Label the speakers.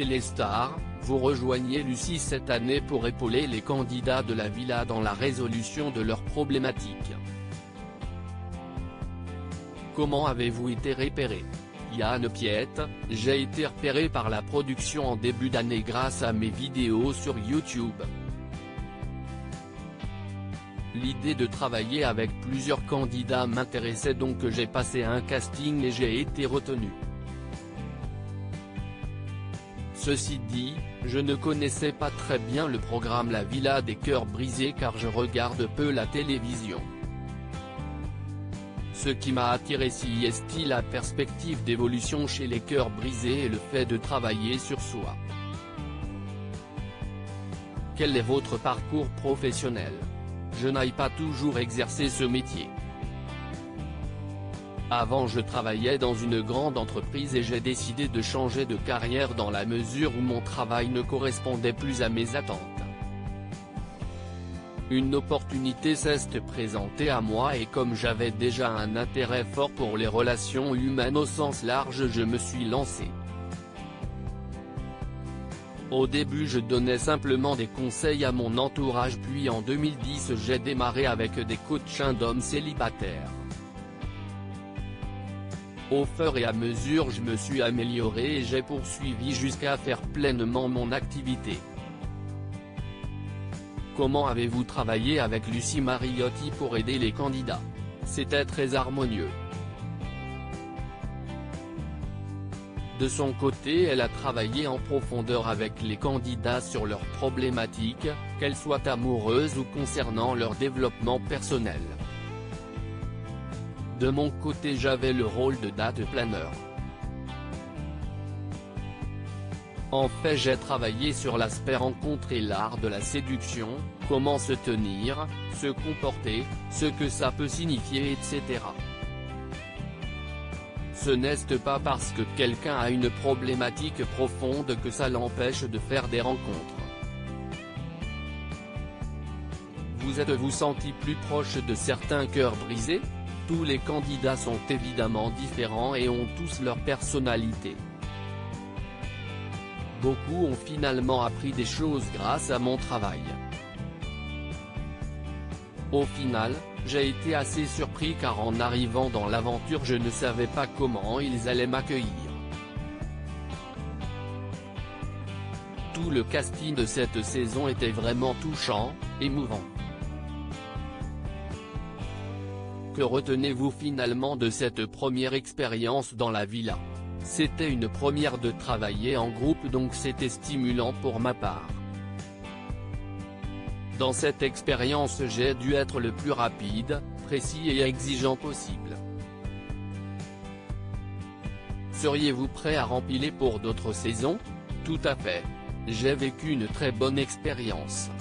Speaker 1: chez les stars, vous rejoignez Lucie cette année pour épauler les candidats de la villa dans la résolution de leurs problématiques. Comment avez-vous été repéré? Yann Piette, j'ai été repéré par la production en début d'année grâce à mes vidéos sur YouTube. L'idée de travailler avec plusieurs candidats m'intéressait donc j'ai passé un casting et j'ai été retenu. Ceci dit, je ne connaissais pas très bien le programme La Villa des Cœurs Brisés car je regarde peu la télévision. Ce qui m'a attiré si est la perspective d'évolution chez les cœurs brisés et le fait de travailler sur soi. Quel est votre parcours professionnel? Je n'ai pas toujours exercé ce métier. Avant je travaillais dans une grande entreprise et j'ai décidé de changer de carrière dans la mesure où mon travail ne correspondait plus à mes attentes. Une opportunité s'est présentée à moi et comme j'avais déjà un intérêt fort pour les relations humaines au sens large je me suis lancé. Au début je donnais simplement des conseils à mon entourage puis en 2010 j'ai démarré avec des coachings d'hommes célibataires. Au fur et à mesure je me suis amélioré et j'ai poursuivi jusqu'à faire pleinement mon activité. Comment avez-vous travaillé avec Lucie Mariotti pour aider les candidats? C'était très harmonieux. De son côté elle a travaillé en profondeur avec les candidats sur leurs problématiques, qu'elles soient amoureuses ou concernant leur développement personnel. De mon côté j'avais le rôle de date-planeur. En fait j'ai travaillé sur l'aspect rencontre et l'art de la séduction, comment se tenir, se comporter, ce que ça peut signifier etc. Ce n'est pas parce que quelqu'un a une problématique profonde que ça l'empêche de faire des rencontres. Vous êtes-vous senti plus proche de certains cœurs brisés? Tous les candidats sont évidemment différents et ont tous leur personnalité. Beaucoup ont finalement appris des choses grâce à mon travail. Au final, j'ai été assez surpris car en arrivant dans l'aventure je ne savais pas comment ils allaient m'accueillir. Tout le casting de cette saison était vraiment touchant, émouvant. Que retenez-vous finalement de cette première expérience dans la villa? C'était une première de travailler en groupe donc c'était stimulant pour ma part. Dans cette expérience j'ai dû être le plus rapide, précis et exigeant possible. Seriez-vous prêt à remplir pour d'autres saisons? Tout à fait. J'ai vécu une très bonne expérience.